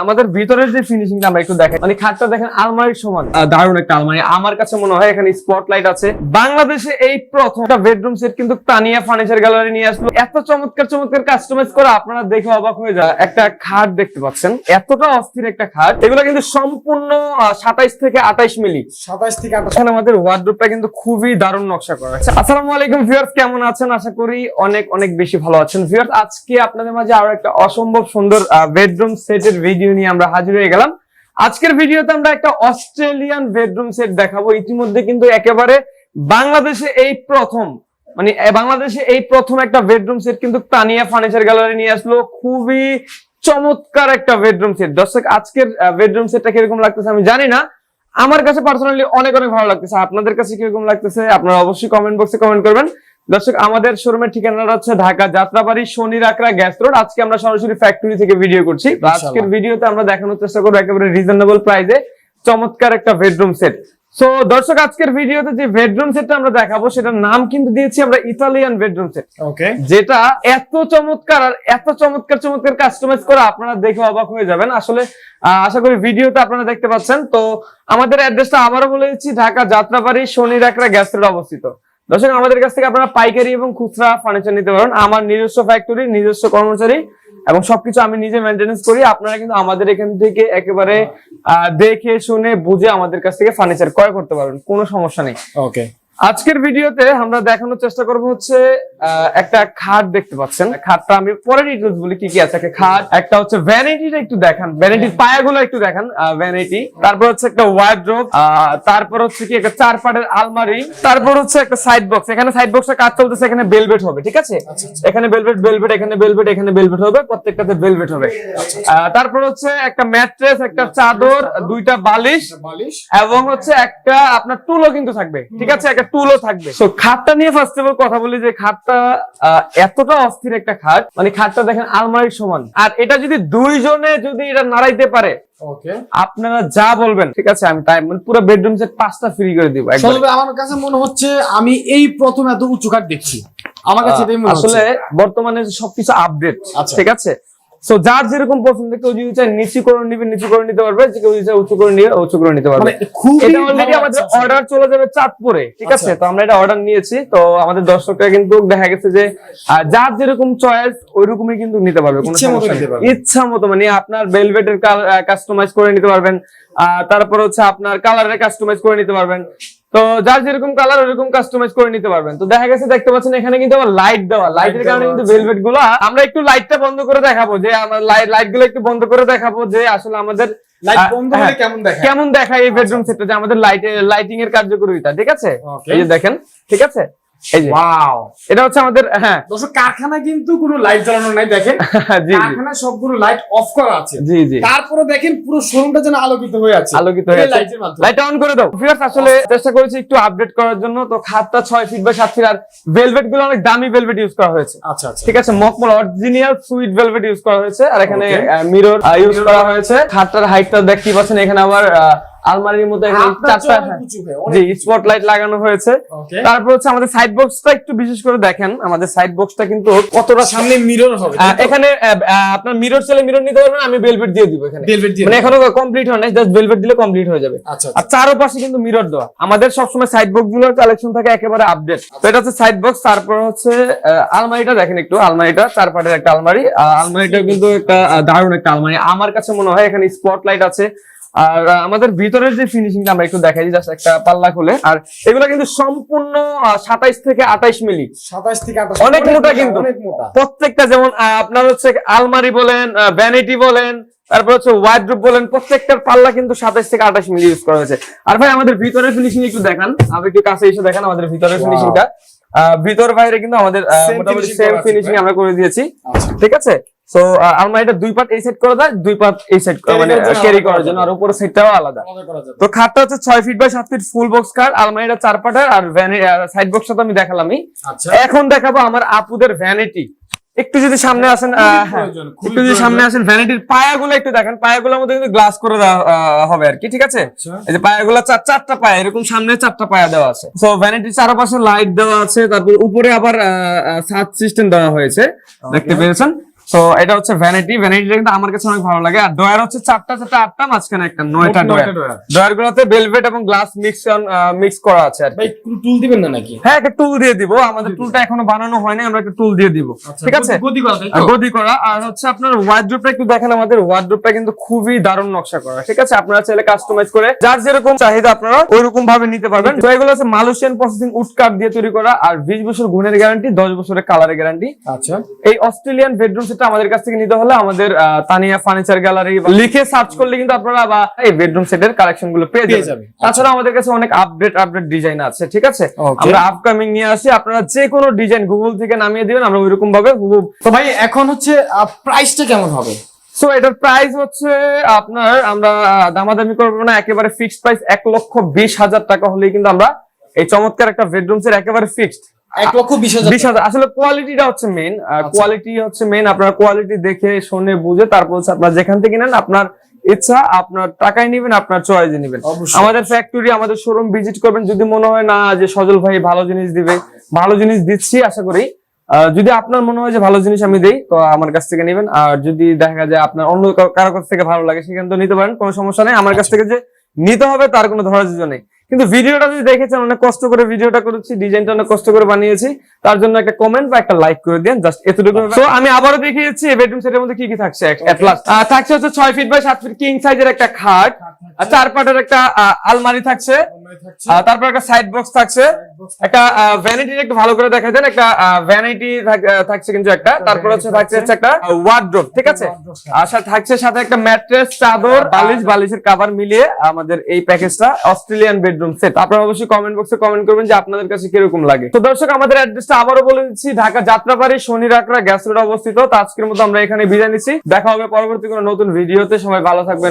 আমাদের ভিতরের যে ফিনিশিংটা আমরা একটু দেখাই, মানে খাটটা দেখেন আলমারির সমান, দারুণ একটা আলমারি। আমার কাছে মনে হয় এখানে স্পটলাইট আছে। বাংলাদেশে এই প্রথম একটা বেডরুম সেট কিন্তু তানিয়া ফার্নিচার গ্যালারি নিয়ে আসলো। এত চমৎকার চমৎকার কাস্টমাইজ করা, আপনারা দেখে অবাক হয়ে যায়। একটা খাট দেখতে পাচ্ছেন, এতটা অস্থির একটা খাট। এগুলো কিন্তু সম্পূর্ণ 27 থেকে 28 মিলি, 27 থেকে 28। এখানে আমাদের ওয়ার্ডরোবটা কিন্তু খুবই দারুণ নকশা করা আছে। আসসালামু আলাইকুম ভিউয়ার্স, কেমন আছেন? আশা করি অনেক অনেক বেশি ভালো আছেন। ভিউয়ার্স, আজকে আপনাদের মাঝে আরো একটা অসম্ভব সুন্দর বেডরুম সেটের ভিডিও নিয়ে আমরা হাজির হয়ে গেলাম। আজকের ভিডিওতে আমরা একটা অস্ট্রেলিয়ান বেডরুম সেট দেখাবো। ইতিমধ্যে কিন্তু একেবারে বাংলাদেশে এই প্রথম একটা বেডরুম সেট কিন্তু তানিয়া ফার্নিচার গ্যালারি নিয়ে আসলো। খুবই চমৎকার একটা বেডরুম সেট। দর্শক, আজকের বেডরুম সেটটা কিরকম লাগতেছে আমি জানি না, আমার কাছে পার্সোনালি অনেক অনেক ভালো লাগতেছে। আপনাদের কাছে কিরকম লাগতেছে আপনারা অবশ্যই কমেন্ট বক্সে কমেন্ট করবেন। দর্শক, আমাদের শোরুমের ঠিকানাটা হচ্ছে ঢাকা যাত্রাবাড়ি শনির আকরা গ্যাস রোড। আজকে আমরা সরাসরি ফ্যাক্টরি থেকে ভিডিও করছি। আজকের ভিডিওতে আমরা দেখানোর চেষ্টা করবো একেবারে রিজনেবল প্রাইসে চমৎকার একটা বেডরুম সেট। সো দর্শক, আজকের ভিডিওতে যে বেডরুম সেটটা আমরা দেখাবো সেটার নাম কিন্তু দিয়েছি আমরা ইতালিয়ান বেডরুম সেট। ওকে, যেটা এত চমৎকার আর এত চমৎকার কাস্টমাইজ করা, আপনারা দেখে অবাক হয়ে যাবেন। আসলে আশা করি ভিডিওতে আপনারা দেখতে পাচ্ছেন। তো আমাদের অ্যাড্রেসটা আবারও বলে দিচ্ছি, ঢাকা যাত্রাবাড়ি শনির আকরা গ্যাস রোড অবস্থিত। দর্শক, আমাদের কাছ থেকে আপনারা পাইকারি এবং খুচরা ফার্নিচার নিতে পারেন। আমার নিজস্ব ফ্যাক্টরি, নিজস্ব কর্মচারী এবং সবকিছু আমি নিজে মেনটেনেন্স করি। আপনারা কিন্তু আমাদের এখান থেকে একেবারে দেখে শুনে বুঝে আমাদের কাছ থেকে ফার্নিচার ক্রয় করতে পারবেন, কোনো সমস্যা নেই। ওকে, আজকের ভিডিওতে আমরা দেখানোর চেষ্টা করবো হচ্ছে একটা খাট দেখতে পাচ্ছেন। খাটটা আমি পরে ডিটেইলস বলি কি কি আছে। একটা খাট, একটা হচ্ছে ভ্যানিটিটা একটু দেখান, ভ্যানিটির পায়াগুলো একটু দেখান, ভ্যানিটি। তারপর হচ্ছে একটা ওয়ার্ডরোব, তারপর হচ্ছে কি একটা 4 পাটের আলমারি, তারপর হচ্ছে একটা সাইড বক্স। এখানে সাইড বক্সের কাজ চলতেছে, এখানে বেলভেট হবে, ঠিক আছে? এখানে বেলভেট, এখানে বেলভেট, এখানে বেলভেট হবে, প্রত্যেকটাতে বেলভেট হবে। তারপর হচ্ছে একটা ম্যাট্রেস, একটা চাদর, 2টা বালিশ এবং হচ্ছে একটা আপনার টুলও কিন্তু থাকবে, ঠিক আছে? একটা টুলও থাকবে। তো খাটটা নিয়ে ফার্স্ট অফ অল কথা বলি যে খাটটা এতটা অস্থির একটা খাট, মানে খাটটা দেখেন আলমারির সমান। আর এটা যদি দুইজনে যদি এটা নাড়াইতে পারে, ওকে, আপনারা যা বলবেন, ঠিক আছে? আমি তাই পুরো বেডরুম সেট 5টা ফ্রি করে দিব। আমার কাছে মনে হচ্ছে আমি এই প্রথম এত উঁচু খাট দেখছি। আমার কাছে এটাই মনে হচ্ছে। আসলে বর্তমানে সবকিছু আপডেট, ঠিক আছে? সো যার যেরকম পছন্দ, কেউ যদি চায় নিচু করে নিবে, নিচু করে নিতে পারবে, কেউ যদি চায় উঁচু করে নিবে, উঁচু করে নিতে পারবে। এটা অলরেডি আমাদের অর্ডার চলে যাবে চাঁদপুরে, ঠিক আছে? তো আমরা এটা অর্ডার নিয়েছি। তো আমাদের দর্শকরা কিন্তু দেখা গেছে যে যার যেরকম চয়েস ওইরকমই কিন্তু নিতে পারবে, কোনো সমস্যা নেই। ইচ্ছা মতো, মানে আপনার ভেলভেটের কাস্টমাইজ করে নিতে পারবেন, তারপর হচ্ছে আপনার কালারের কাস্টমাইজ করে নিতে পারবেন। তো যার যেরকম কালার ওরকম কাস্টমাইজ করে নিতে পারবেন। তো দেখা গেছে, দেখতে পাচ্ছেন এখানে কিন্তু আবার লাইট দেওয়া, লাইটের কারণে কিন্তু ভেলভেট গুলো, আমরা একটু লাইটটা বন্ধ করে দেখাবো, যে আমার লাইট গুলো একটু বন্ধ করে দেখাবো যে আসলে আমাদের কেমন দেখায় এই বেডরুম সেটটা, যে আমাদের লাইটিং এর কার্যকারিতা, ঠিক আছে? এই যে দেখেন, ঠিক আছে? এই যে ওয়াও, এটা হচ্ছে আমাদের দর্শক কারখানা কিন্তু কোনো লাইট জ্বালানো নাই, দেখেন কারখানা সবগুলো লাইট অফ করা আছে। জি জি, তারপরে দেখেন পুরো শোরুমটা যেন আলোকিত হয়ে আছে, লাইটের মাধ্যমে। লাইট অন করে দাও। ভিউয়ার্স, আসলে চেষ্টা করেছি একটু আপডেট করার জন্য। তো খাটটা 6 ফিট বাই 7 ফিট, আর ভেলভেট গুলো অনেক দামি ভেলভেট ইউজ করা হয়েছে। আচ্ছা আচ্ছা, ঠিক আছে? মকমল অরিজিনাল সুইট ভেলভেট ইউজ করা হয়েছে, আর এখানে মিরর ইউজ করা হয়েছে। খাটটার হাইটটা দেখতেই পাচ্ছেন, এখানে আবার আলমারির মধ্যে এখানে 4টা জি স্পটলাইট লাগানো হয়েছে। তারপর হচ্ছে আমাদের সাইড বক্সটা একটু বিশেষ করে দেখেন। আমাদের সাইড বক্সটা কিন্তু কতটা সামনে মিরর হবে, এখানে আপনার মিরর চাইলে মিরর নিতে পারবেন, আমি ভেলভেট দিয়ে দিব এখানে। মানে এখনো কমপ্লিট হয় না, জাস্ট ভেলভেট দিলে কমপ্লিট হয়ে যাবে। আর চারপাশে কিন্তু মিরর দেওয়া। আমাদের সবসময় সাইড বক্স গুলোর কালেকশন থাকে একেবারে আপডেট। তো এটা হচ্ছে সাইড বক্স। তারপর হচ্ছে আলমারিটা দেখেন একটু, আলমারিটা 4 পাটের একটা আলমারি। আলমারিটা কিন্তু একটা দারুণ একটা আলমারি। আমার কাছে মনে হয় এখানে স্পটলাইট আছে। আর আমাদের ভিতরের যে ফিনিশিংটা আমরা একটু দেখাই, জাস্ট একটা পাল্লা খুলে। আর এগুলো কিন্তু সম্পূর্ণ 27 থেকে 28 মিলি, 27 থেকে 28, অনেক মোটা কিন্তু প্রত্যেকটা। যেমন আপনার হচ্ছে আলমারি বলেন, ভ্যানিটি বলেন, তারপর হচ্ছে ওয়ার্ডরোব বলেন, প্রত্যেকটার পাল্লা কিন্তু 27 থেকে 28 মিলি ইউজ করা হয়েছে। আর ভাই, আমাদের ভিতরের ফিনিশিং একটু দেখান, আপনি একটু কাছে এসে দেখেন আমাদের ভিতরের ফিনিশিংটা। ভিতর বাইরে কিন্তু আমাদের মোটামুটি সেম ফিনিশিং আমরা করে দিয়েছি, ঠিক আছে? সো আলমারিটা 2 পার্ট এই সেট করা যায়, 2 পার্ট এই সেট মানে ক্যারি করার জন্য, আর উপরের সেটটাও আলাদা। তো খাটটা হচ্ছে 6 feet by 7 feet full box খাট। আলমারিটা 4 পাটের, আর সাইড বক্সটা তো আমি দেখালামই। এখন দেখাবো আমার আপুদের ভ্যানিটি। একটু যদি সামনে আসেন, একটু যদি সামনে আসেন, ভ্যানিটির পায়াগুলো একটু দেখেন। পায়াগুলোর মধ্যে কিন্তু গ্লাস করে দেওয়া হবে আর কি, ঠিক আছে? এই যে পায়াগুলো 4টা পায়া, এরকম সামনে 4টা পায়া দেওয়া আছে। সো ভ্যানিটির চারপাশে লাইট দেওয়া আছে। তারপর উপরে আবার ছাদ সিস্টেম দেওয়া হয়েছে, দেখতে পেয়েছেন। তো এটা হচ্ছে ভ্যানিটিটা কিন্তু আমার কাছে অনেক ভালো লাগে। আর ডয়ার হচ্ছে 4টা 8টা, মাঝখানে একটা 9টা ডয়ার। ডয়ার গুলোতে ভেলভেট এবং গ্লাস মিক্স করা আছে আর ভাই টুল দিবেন না নাকি? হ্যাঁ, একটা টুল দিয়ে দিব। আমাদের টুলটা এখনো বানানো হয়নি, আমরা একটা টুল দিয়ে দিব। ঠিক আছে, গদি করা। আর হচ্ছে আপনার ওয়ার্ডরোবটা একটু দেখেন। আমাদের ওয়ার্ডরোবটা কিন্তু খুবই দারুণ নকশা করা। ঠিক আছে, আপনারা চাইলে কাস্টমাইজ করে যার যেরকম চাহিদা আপনারা ওইরকম ভাবে নিতে পারবেন। তো এগুলো হচ্ছে মালয়েশিয়ান প্রসেসিং উড কাঠ দিয়ে তৈরি করা। আর 20 বছর গুণের গ্যারান্টি, 10 বছরের কালারের গ্যারান্টি। আচ্ছা, এই অস্ট্রেলিয়ান বেডরুম সেটটা আমাদের কাছ থেকে নিতে হলে আমাদের তানিয়া ফার্নিচার গ্যালারি লিখে সার্চ করলে কিন্তু আপনারা এই বেডরুম সেটের কালেকশন গুলো পেয়ে যাবেন। তাছাড়া আমাদের কাছে অনেক আপডেট ডিজাইন আছে। ঠিক আছে, আমরা আপকামিং নিয়ে আসি। আপনারা যে কোনো ডিজাইন গুগল থেকে নামিয়ে দিবেন, আমরা ওইরকম ভাবে তো ভাই এখন হচ্ছে প্রাইসটা কেমন হবে? সো এটার প্রাইস হচ্ছে আপনার, আমরা দামাদামি করবো না, একেবারে ফিক্সড প্রাইস 1,20,000 টাকা হলেই কিন্তু আমরা এই চমৎকার একটা বেডরুম সেট একেবারে ফিক্সড 1,20,000। আসলে কোয়ালিটিটা হচ্ছে মেইন। কোয়ালিটি হচ্ছে মেইন। আপনারা কোয়ালিটি দেখে শুনে বুঝে তারপর হচ্ছে আপনারা যেখান থেকে নেন, আপনার ইচ্ছা, আপনার টাকায় নিবেন, আপনার চয়েসে নিবেন। আমাদের ফ্যাক্টরি, আমাদের শোরুম ভিজিট করবেন। যদি মনে হয় না যে সজল ভাই ভালো জিনিস দিবে, ভালো জিনিস দিচ্ছি আশা করি। যদি আপনার মনে হয় যে ভালো জিনিস আমি দেই, তো আমার কাছ থেকে নেবেন। আর যদি দেখা যায় আপনার অন্য কারো কাছ থেকে ভালো লাগে, সেখানে তো নিতে পারেন, কোনো সমস্যা নেই। আমার কাছ থেকে যে নিতে হবে তার কোনো ধরাযোগ্য নেই। কিন্তু ভিডিওটা যদি দেখেছেন, অনেক কষ্ট করে ভিডিওটা করেছি, ডিজাইনটা অনেক কষ্ট করে বানিয়েছি, তার জন্য একটা কমেন্ট বা একটা লাইক করে দেন, জাস্ট এতটুকু। তো আমি আবারও দেখিয়েছি এই বেডরুম সেটের মধ্যে কি কি থাকছে। থাকছে হচ্ছে 6 ফিট বাই 7 ফিট কিং সাইজের একটা খাট, 4 পাটের একটা আলমারি থাকছে, তারপর একটা সাইড বক্স থাকছে, একটা ভ্যানিটি একটু ভালো করে দেখাই দেন। একটা ভ্যানিটি থাকছে কিন্তু একটা, তারপর হচ্ছে থাকছে একটা ওয়ার্ডরোব। ঠিক আছে, আর থাকছে সাথে একটা ম্যাট্রেস, চাদর, বালিশের কভার মিলিয়ে আমাদের এই প্যাকেজটা অস্ট্রেলিয়ান বেডরুম সেট। আপনারা অবশ্যই কমেন্ট বক্সে কমেন্ট করবেন যে আপনাদের কাছে কিরকম লাগে। তো দর্শক, আমাদের অ্যাড্রেসটা আবারও বলে দিচ্ছি, ঢাকা যাত্রাবাড়ি শনি রাকড়া গ্যাস রোড অবস্থিত। তো আজকের মতো আমরা এখানে বিদায় নিচ্ছি। দেখা হবে পরবর্তী কোনো নতুন ভিডিওতে। সবাই ভালো থাকবেন।